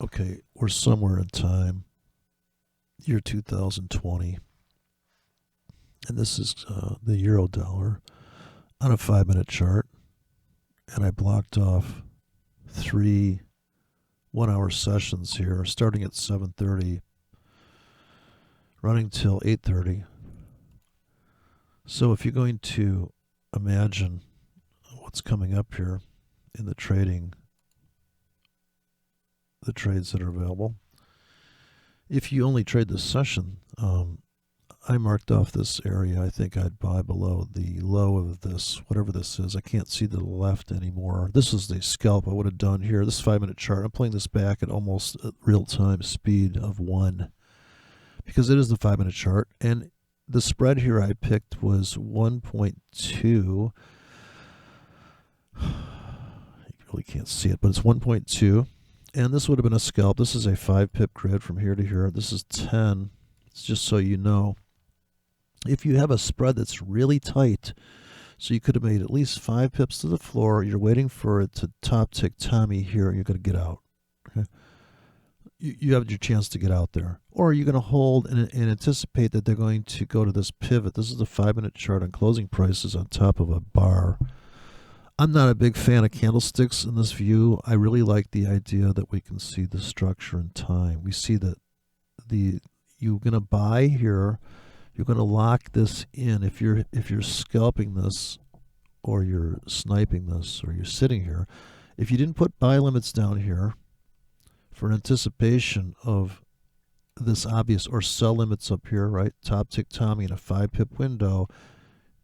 Okay, we're somewhere in time, year 2020, and this is the euro dollar on a 5 minute chart. And I blocked off three 1 hour sessions here, starting at 7:30, running till 8:30. So if you're going to imagine what's coming up here in the trading, the trades that are available, if you only trade this session, I marked off this area. I think I'd buy below the low of this, whatever this is. I can't see to the left anymore. This is the scalp I would have done here. This 5 minute chart, I'm playing this back at almost real time speed of 1 because it is the 5 minute chart. And the spread here I picked was 1.2. You really can't see it, but it's 1.2. And this would have been a scalp. This is a 5 pip grid from here to here. This is 10. It's just so you know. If you have a spread that's really tight, so you could have made at least 5 pips to the floor, you're waiting for it to top tick Tommy here, you're going to get out. Okay? You have your chance to get out there. Or you're going to hold and anticipate that they're going to go to this pivot. This is the 5 minute chart on closing prices on top of a bar. I'm not a big fan of candlesticks in this view. I really like the idea that we can see the structure in time. We see that you're going to buy here. You're going to lock this in. If you're scalping this, or you're sniping this, or you're sitting here, if you didn't put buy limits down here for an anticipation of this obvious, or sell limits up here, right? Top tick Tommy in a 5 pip window,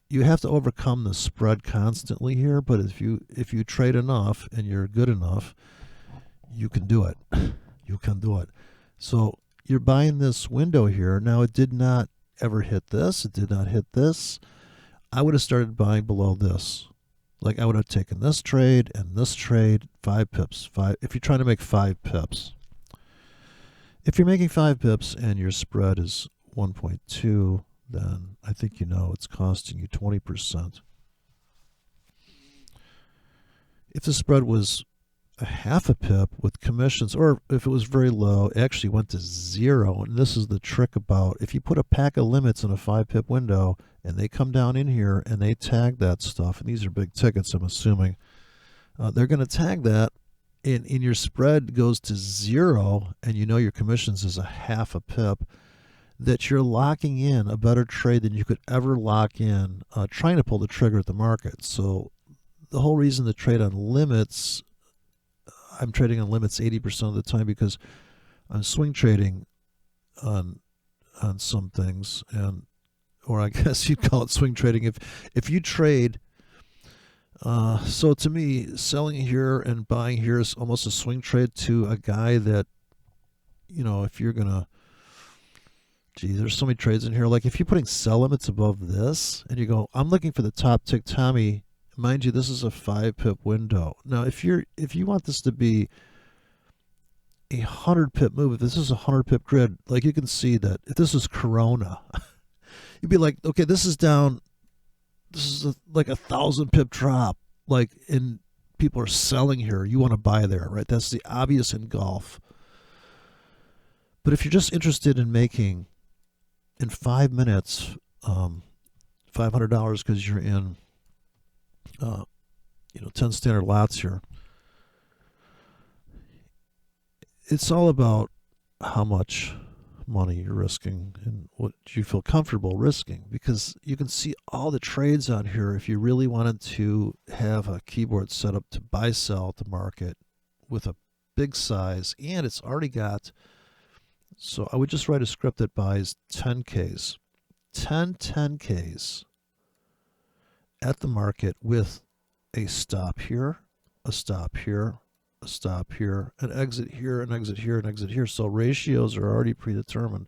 you have to overcome the spread constantly here. But if you trade enough and you're good enough, you can do it. You can do it. So you're buying this window here. Now it did not ever hit this. It did not hit this. I would have started buying below this. Like I would have taken this trade and this trade, 5 pips. If you're trying to make 5 pips. If you're making 5 pips and your spread is 1.2, then I think you know it's costing you 20%. If the spread was a 0.5 pip with commissions, or if it was very low, it actually went to 0. And this is the trick about, if you put a pack of limits in a 5 pip window and they come down in here and they tag that stuff, and these are big tickets, I'm assuming, they're going to tag that, and your spread goes to 0, and you know your commissions is a 0.5 pip, that you're locking in a better trade than you could ever lock in trying to pull the trigger at the market. So the whole reason to trade on limits, I'm trading on limits 80% of the time because I'm swing trading on some things, and or I guess you'd call it swing trading. If you trade, so to me, selling here and buying here is almost a swing trade to a guy that, if you're gonna, there's so many trades in here. Like if you're putting sell limits above this, and you go, I'm looking for the top tick Tommy. Mind you, this is a 5 pip window. Now, if you want this to be a 100 pip move, if this is a 100 pip grid, like you can see that if this is Corona, you'd be like, okay, this is down. This is like a 1,000 pip drop. Like, and people are selling here. You want to buy there, right? That's the obvious engulf. But if you're just interested in making in 5 minutes, $500 because you're in 10 standard lots here. It's all about how much money you're risking and what you feel comfortable risking, because you can see all the trades on here. If you really wanted to have a keyboard set up to buy sell at the market with a big size, and it's already got, so I would just write a script that buys 10Ks, 10Ks at the market with a stop here, a stop here, a stop here, an exit here, an exit here, an exit here. So ratios are already predetermined.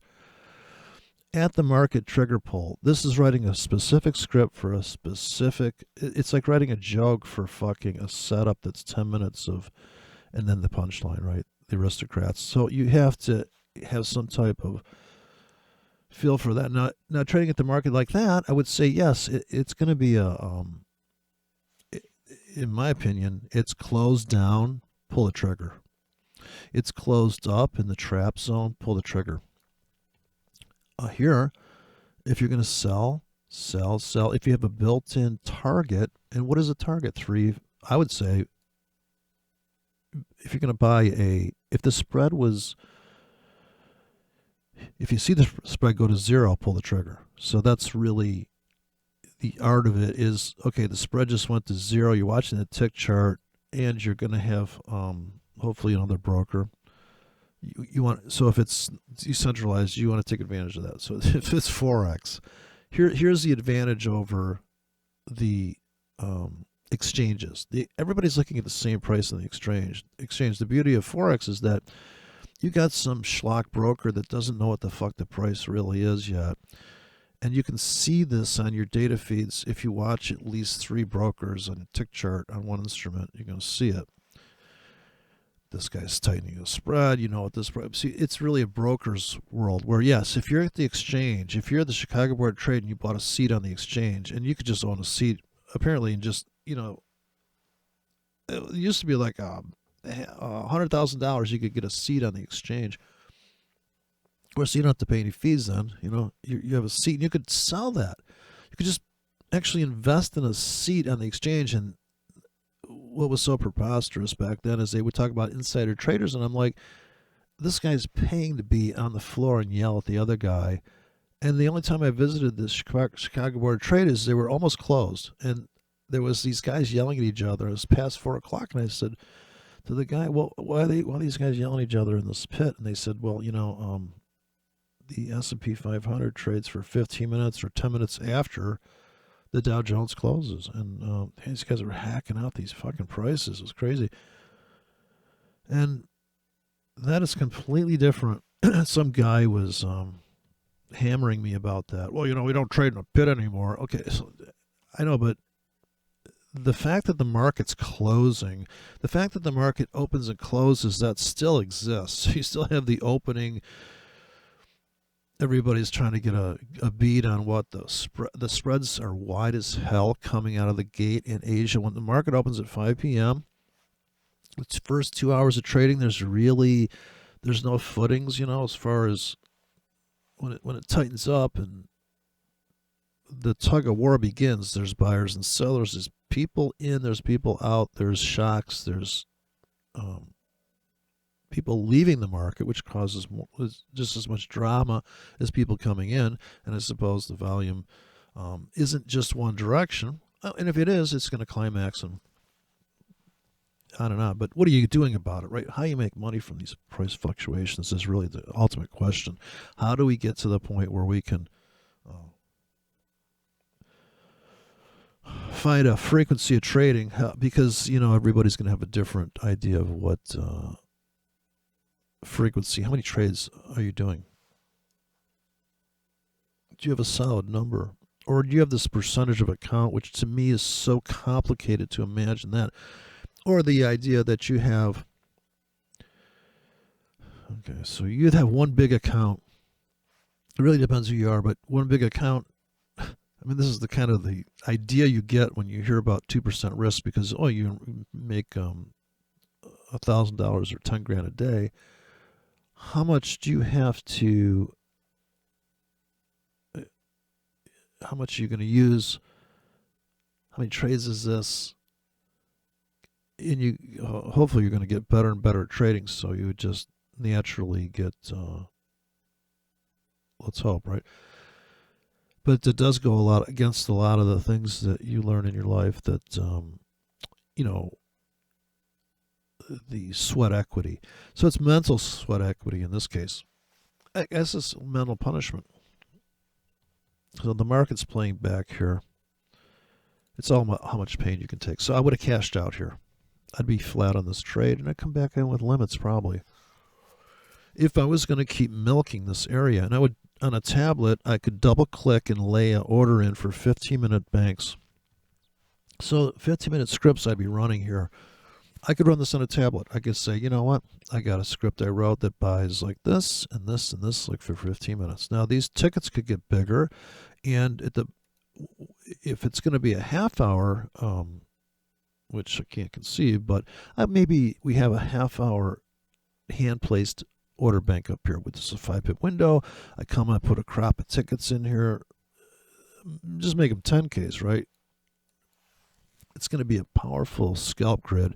At the market trigger pull, this is writing a specific script for a specific, it's like writing a joke for fucking a setup that's 10 minutes of, and then the punchline, right? The aristocrats. So you have to have some type of feel for that. Now trading at the market like that, I would say yes, it's going to be in my opinion, it's closed down, pull the trigger. It's closed up in the trap zone, pull the trigger. Here, if you're going to sell, sell, sell. If you have a built-in target, and what is a target? 3, I would say, if you're going to buy if the spread was, if you see the spread go to 0, pull the trigger. So that's really the art of it is, okay, the spread just went to 0. You're watching the tick chart, and you're going to have hopefully another broker. You want, so if it's decentralized, you want to take advantage of that. So if it's Forex, here's the advantage over the exchanges. Everybody's looking at the same price on the exchange. The beauty of Forex is that you got some schlock broker that doesn't know what the fuck the price really is yet. And you can see this on your data feeds. If you watch at least 3 brokers on a tick chart on one instrument, you're going to see it. This guy's tightening the spread. You know what this spread. See, it's really a broker's world where, yes, if you're at the exchange, if you're at the Chicago Board of Trade and you bought a seat on the exchange, and you could just own a seat, apparently, and just, it used to be like $100,000 you could get a seat on the exchange. Of course, you don't have to pay any fees then. You have a seat, and you could sell that. You could just actually invest in a seat on the exchange. And what was so preposterous back then is they would talk about insider traders, and I'm like, this guy's paying to be on the floor and yell at the other guy. And the only time I visited this Chicago Board of Trade is they were almost closed, and there was these guys yelling at each other. It was past 4 o'clock, and I said to the guy, well, why are these guys yelling at each other in this pit? And they said, well, the S&P 500 trades for 15 minutes or 10 minutes after the Dow Jones closes. And these guys were hacking out these fucking prices. It was crazy. And that is completely different. Some guy was hammering me about that. Well, we don't trade in a pit anymore. Okay, so I know, but the fact that the market's closing, the fact that the market opens and closes, that still exists. You still have the opening. Everybody's trying to get a beat on what the spreads are wide as hell coming out of the gate in Asia. When the market opens at 5 p.m., its first 2 hours of trading, there's no footings, as far as when it tightens up and the tug of war begins. There's buyers and sellers. There's people in. There's people out. There's shocks. There's people leaving the market, which causes just as much drama as people coming in. And I suppose the volume isn't just one direction. And if it is, it's going to climax and on and on. But what are you doing about it, right? How you make money from these price fluctuations is really the ultimate question. How do we get to the point where we can find a frequency of trading? Because, everybody's going to have a different idea of what frequency. How many trades are you doing? Do you have a solid number? Or do you have this percentage of account, which to me is so complicated to imagine that? Or the idea that you have, okay, so you'd have one big account. It really depends who you are, but one big account, this is the kind of the idea you get when you hear about 2% risk, because, you make $1,000 or 10 grand a day. How much do you have to, how much are you going to use? How many trades is this? And hopefully you're going to get better and better at trading, so you would just naturally get, let's hope, right? But it does go a lot against a lot of the things that you learn in your life that, the sweat equity. So it's mental sweat equity in this case. I guess it's mental punishment. So the market's playing back here. It's all about how much pain you can take. So I would have cashed out here. I'd be flat on this trade, and I'd come back in with limits probably. If I was going to keep milking this area, and I would, on a tablet, I could double click and lay an order in for 15-minute banks. So 15-minute scripts I'd be running here. I could run this on a tablet. I could say, you know what? I got a script I wrote that buys like this and this and this, like for 15 minutes. Now, these tickets could get bigger, and if it's going to be a half hour, which I can't conceive, but maybe we have a half hour hand-placed order bank up here with just a 5-pip window. I put a crop of tickets in here. Just make them 10Ks, right? It's going to be a powerful scalp grid.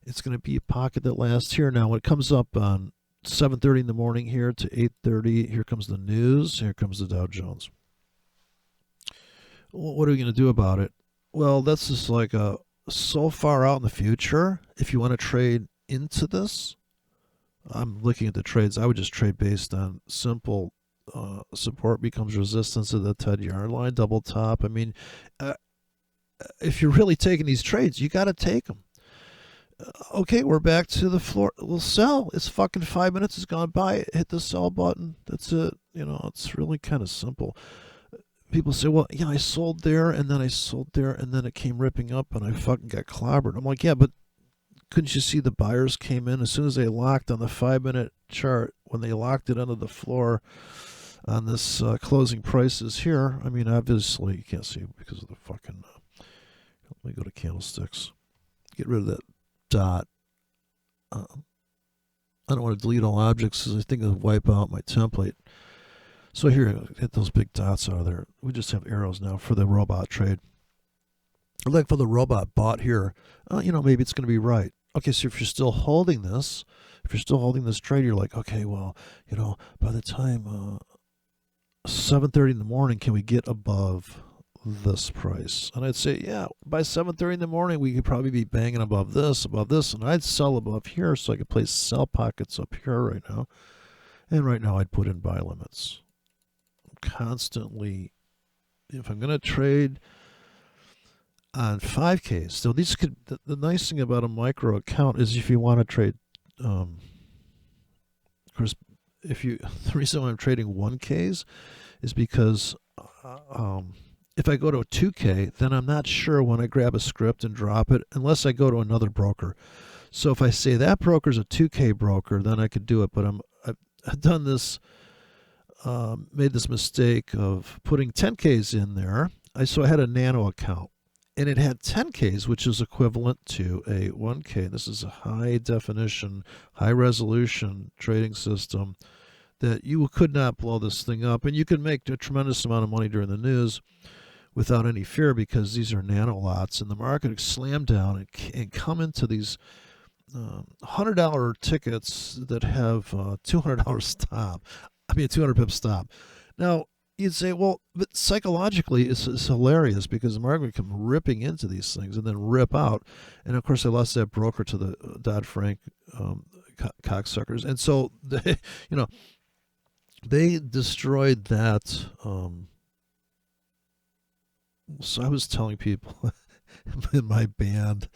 It's going to be a pocket that lasts here. Now, when it comes up on 7:30 in the morning here to 8:30, here comes the news. Here comes the Dow Jones. What are we going to do about it? Well, that's just like so far out in the future. If you want to trade into this, I'm looking at the trades. I would just trade based on simple support becomes resistance at the 10-yard line, double top. I mean, if you're really taking these trades, you got to take them. Okay, we're back to the floor. We'll sell. It's fucking 5 minutes has gone by. Hit the sell button. That's it. It's really kind of simple. People say, well, yeah, I sold there, and then I sold there, and then it came ripping up, and I fucking got clobbered. I'm like, yeah, but couldn't you see the buyers came in as soon as they locked on the 5-minute chart, when they locked it under the floor on this closing prices here? I mean, obviously, you can't see because of the fucking... let me go to candlesticks. Get rid of that dot. I don't want to delete all objects because I think it'll wipe out my template. So here, get those big dots out of there. We just have arrows now for the robot trade. Like for the robot bought here, maybe it's going to be right. Okay, so if you're still holding this, trade, you're like, okay, well, by the time 7:30 in the morning, can we get above this price? And I'd say, yeah, by 7:30 in the morning, we could probably be banging above this, and I'd sell above here so I could place sell pockets up here right now. And right now, I'd put in buy limits. Constantly, if I'm going to trade on 5Ks, so these could, the nice thing about a micro account is if you want to trade, of course, the reason why I'm trading 1Ks is because if I go to a 2K, then I'm not sure when I grab a script and drop it unless I go to another broker. So if I say that broker's a 2K broker, then I could do it. But I've done this, made this mistake of putting 10Ks in there. So I had a nano account, and it had 10Ks, which is equivalent to a 1K. This is a high definition, high resolution trading system that you could not blow this thing up, and you could make a tremendous amount of money during the news without any fear because these are nano lots, and the market would slam down and come into these $100 tickets that have $200 stop. I mean, a 200 pip stop. Now, you'd say, well, but psychologically, it's hilarious because the market would come ripping into these things and then rip out. And of course, I lost that broker to the Dodd-Frank cocksuckers. And so, they destroyed that. So I was telling people in my band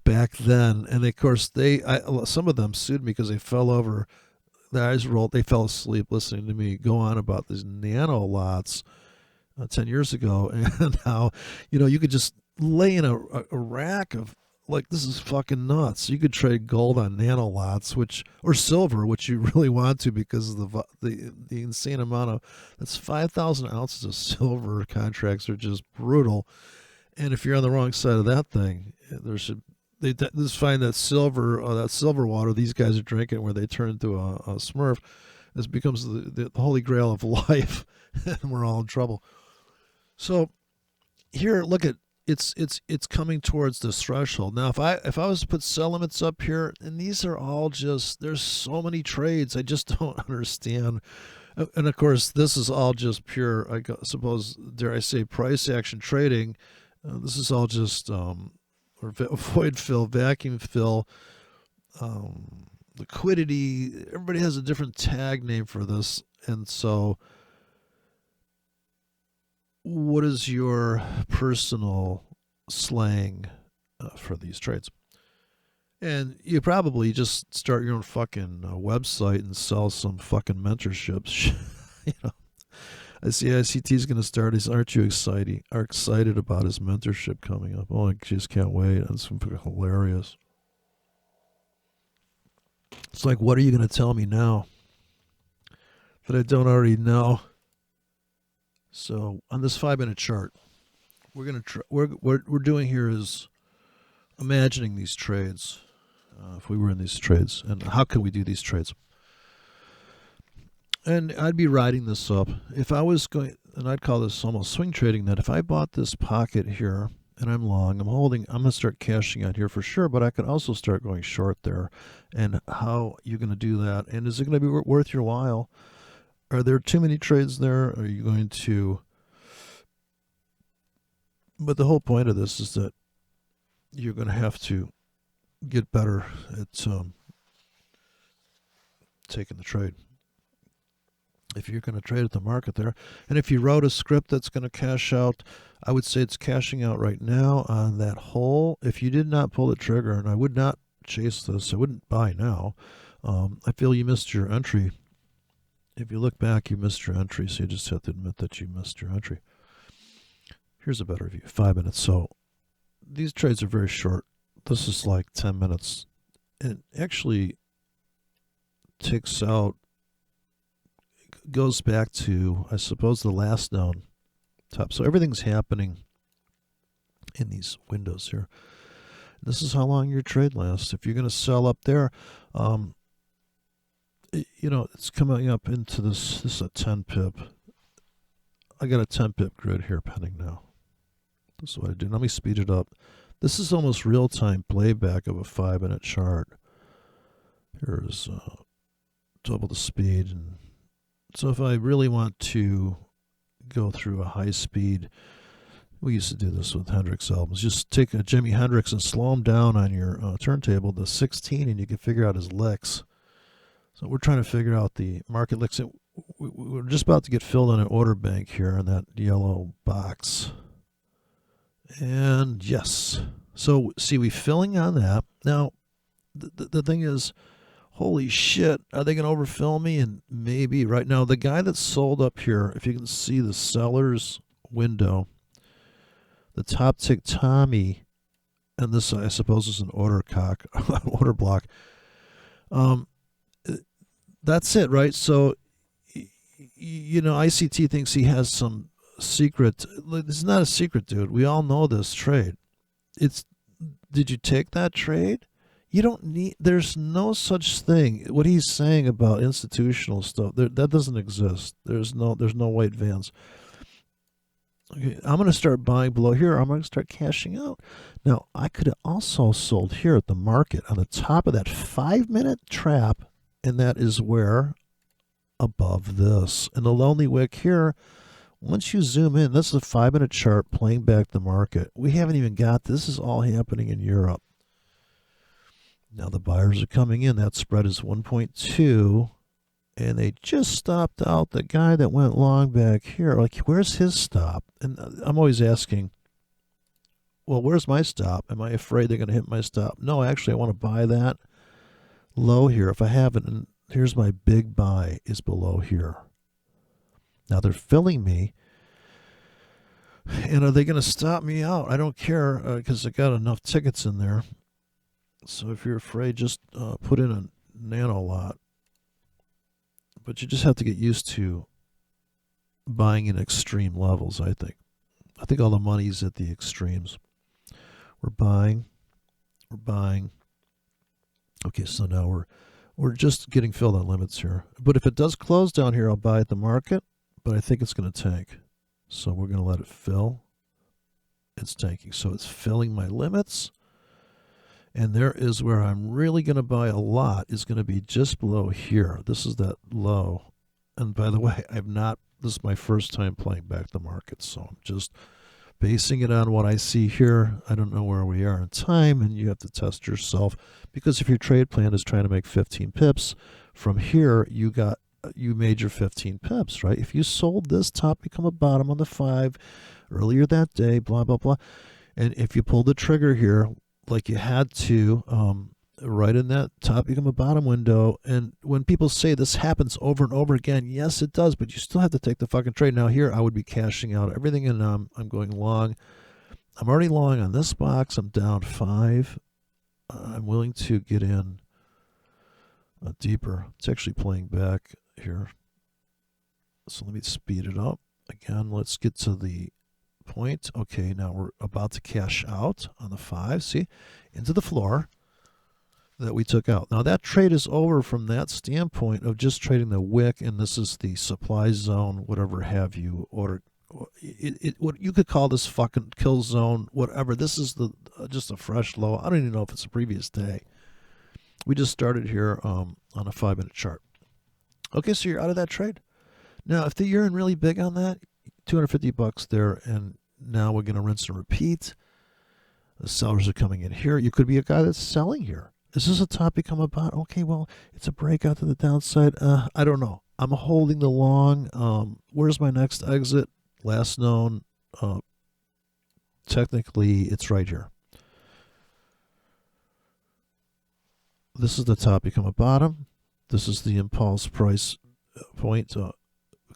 back then, and of course, some of them sued me because they fell over. Their eyes rolled. They fell asleep listening to me go on about these nano lots 10 years ago, and how you could just lay in a rack of this is fucking nuts. You could trade gold on nano lots, or silver, which you really want to because of the insane amount of that's 5,000 ounces of silver contracts are just brutal. And if you're on the wrong side of that thing, they just find that silver water these guys are drinking where they turn into a Smurf. This becomes the holy grail of life, and we're all in trouble. So here, look at it's coming towards this threshold. Now, if I was to put sell limits up here, and these are all just there's so many trades I just don't understand. And of course, this is all just pure, I suppose, dare I say, price action trading. This is all just or void fill, vacuum fill, liquidity. Everybody has a different tag name for this. And so what is your personal slang for these trades? And you probably just start your own fucking website and sell some fucking mentorships. I see ICT's going to start his Aren't You Excited? Are excited about his mentorship coming up. Oh, I just can't wait. That's hilarious. It's like, what are you going to tell me now that I don't already know? So on this 5-minute chart, we're going to we're doing here is imagining these trades. if we were in these trades, and how can we do these trades? And I'd be riding this up. If I was going, and I'd call this almost swing trading, that if I bought this pocket here and I'm long, I'm holding, I'm going to start cashing out here for sure, but I could also start going short there. And how you're going to do that? And is it going to be worth your while? Are there too many trades there? Are you going to... But the whole point of this is that you're going to have to get better at taking the trade. If you're going to trade at the market there, and if you wrote a script that's going to cash out, I would say it's cashing out right now on that hole. If you did not pull the trigger, and I would not chase this, I wouldn't buy now. I feel you missed your entry. If you look back, you missed your entry, so you just have to admit that you missed your entry. Here's a better view, 5 minutes. So these trades are very short. This is like 10 minutes. And it actually takes out, goes back to, I suppose, the last known top. So everything's happening in these windows here. This is how long your trade lasts. If you're going to sell up there, it's coming up into this. This is a 10 pip. I got a 10 pip grid here pending now. This is what I do. Let me speed it up. This is almost real-time playback of a 5-minute chart. Here's double the speed. And so if I really want to go through a high speed, we used to do this with Hendrix albums. Just take a Jimi Hendrix and slow him down on your turntable to 16, and you can figure out his licks. So we're trying to figure out the market licks. We're just about to get filled on an order bank here in that yellow box. And yes. So see, we filling on that. Now, the thing is, holy shit, are they going to overfill me? And maybe right now, the guy that sold up here, if you can see the seller's window, the top tick Tommy, and this I suppose is an order block. That's it, right? So, ICT thinks he has some secret. This is not a secret, dude. We all know this trade. Did you take that trade? You don't need, there's no such thing. What he's saying about institutional stuff, that doesn't exist. There's no white vans. Okay, I'm going to start buying below here. I'm going to start cashing out. Now, I could have also sold here at the market on the top of that 5-minute trap, and that is where above this. And the lonely wick here, once you zoom in, this is a 5-minute chart playing back the market. We haven't even got, this is all happening in Europe. Now the buyers are coming in. That spread is 1.2. And they just stopped out the guy that went long back here. Like, where's his stop? And I'm always asking, well, where's my stop? Am I afraid they're going to hit my stop? No, actually, I want to buy that low here. If I haven't, and here's my big buy is below here. Now they're filling me. And are they going to stop me out? I don't care because I got enough tickets in there. So if you're afraid, just put in a nano lot. But you just have to get used to buying in extreme levels, I think. I think all the money's at the extremes. We're buying. Okay, so now we're just getting filled on limits here. But if it does close down here, I'll buy at the market. But I think it's going to tank. So we're going to let it fill. It's tanking. So it's filling my limits. And there is where I'm really going to buy a lot, is going to be just below here. This is that low. And by the way, this is my first time playing back the market, so I'm just basing it on what I see here. I don't know where we are in time, and you have to test yourself. Because if your trade plan is trying to make 15 pips, from here you made your 15 pips, right? If you sold this top, become a bottom on the 5 earlier that day, blah, blah, blah. And if you pulled the trigger here, like you had to, right in that top, become a bottom window. And when people say this happens over and over again, yes, it does, but you still have to take the fucking trade. Now here, I would be cashing out everything, and I'm going long. I'm already long on this box. I'm down 5. I'm willing to get in deeper. It's actually playing back here. So let me speed it up. Again, let's get to the point. Okay, now we're about to cash out on the 5. See, into the floor. that we took out. Now that trade is over from that standpoint of just trading the wick, and this is the supply zone, whatever have you, or what you could call this fucking kill zone, whatever. This is the just a fresh low. I don't even know if it's a previous day. We just started here on a 5-minute chart. Okay, so you're out of that trade. Now, if you're in really big on that, $250 there, and now we're going to rinse and repeat. The sellers are coming in here. You could be a guy that's selling here. Is this a top become a bot? Okay, well, it's a breakout to the downside. I don't know. I'm holding the long. Where's my next exit? Last known. Technically, it's right here. This is the top become a bottom. This is the impulse price point.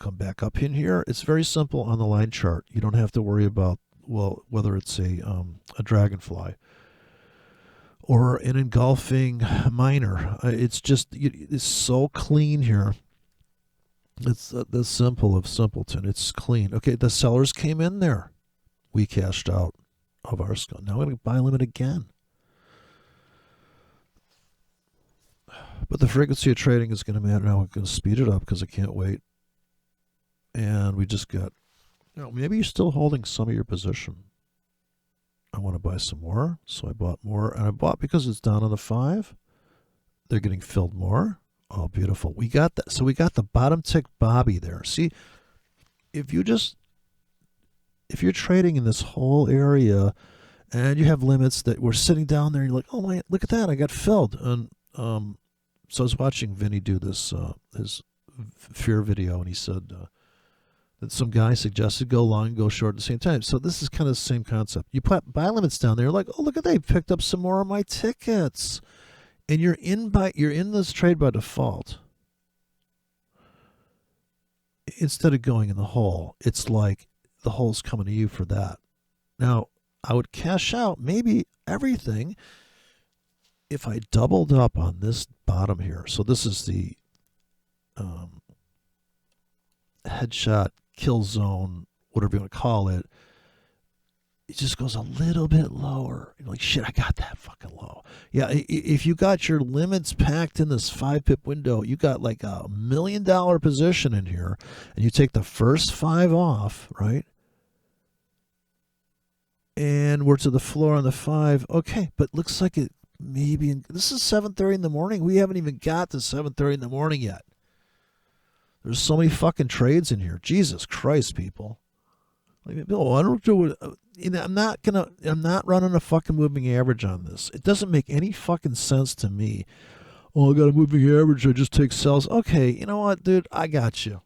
Come back up in here. It's very simple on the line chart. You don't have to worry about, well, whether it's a dragonfly or an engulfing miner. It's just, it's so clean here. It's the simple of simpleton. It's clean. Okay, the sellers came in there. We cashed out of our skull. Now we're going to buy limit again. But the frequency of trading is going to matter. Now we're going to speed it up because I can't wait. And we just got, maybe you're still holding some of your position. I want to buy some more, so I bought more. And I bought because it's down on the 5. They're getting filled more. Oh, beautiful. We got that. So we got the bottom tick Bobby there. See, if you're trading in this whole area and you have limits that we're sitting down there, and you're like, oh my, look at that, I got filled. And so I was watching Vinny do this, his fear video, and he said that some guy suggested go long and go short at the same time. So this is kind of the same concept. You put buy limits down there, like, oh, look at that, I picked up some more of my tickets. And you're in this trade by default. Instead of going in the hole, it's like the hole's coming to you for that. Now, I would cash out maybe everything if I doubled up on this bottom here. So this is the headshot, kill zone, whatever you want to call it. It just goes a little bit lower. You're like, shit, I got that fucking low. Yeah, if you got your limits packed in this 5-pip window, you got like $1 million position in here, and you take the first 5 off, right? And we're to the floor on the 5. Okay, but looks like it maybe, this is 7:30 in the morning. We haven't even got to 7:30 in the morning yet. There's so many fucking trades in here. Jesus Christ, people. Like, Bill, I don't do it. I'm not running a fucking moving average on this. It doesn't make any fucking sense to me. Oh, I got a moving average. I just take sells. Okay, you know what, dude? I got you.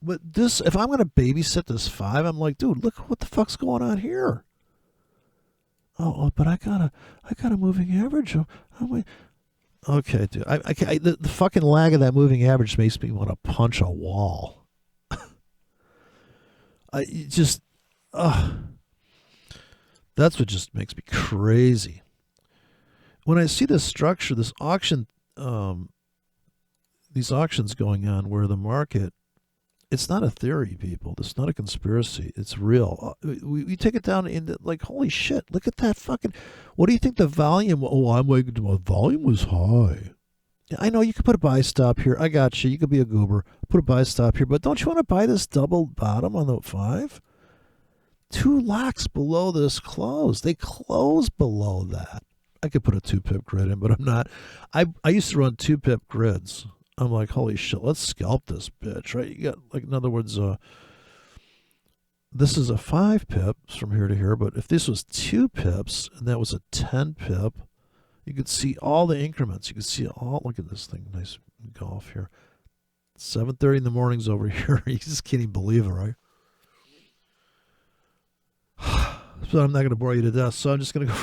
But this, if I'm going to babysit this 5, I'm like, dude, look what the fuck's going on here. Oh, but I got a moving average. Okay, dude. The fucking lag of that moving average makes me want to punch a wall. That's what just makes me crazy. When I see this structure, this auction, these auctions going on where the market, it's not a theory, people. It's not a conspiracy. It's real. We take it down into like, holy shit, look at that fucking, what do you think the volume, I'm like, the volume was high. I know you could put a buy stop here. I got you. You could be a goober. Put a buy stop here. But don't you want to buy this double bottom on the 5? 2 locks below this close. They close below that. I could put a 2-pip grid in, but I'm not. I used to run 2-pip grids. I'm like, holy shit, let's scalp this bitch, right? You got, like, in other words, this is a 5 pips from here to here, but if this was 2 pips and that was a 10 pip, you could see all the increments. You could see all, look at this thing, nice golf here. 7:30 in the morning's over here. You just can't even believe it, right? So I'm not going to bore you to death, so I'm just going to go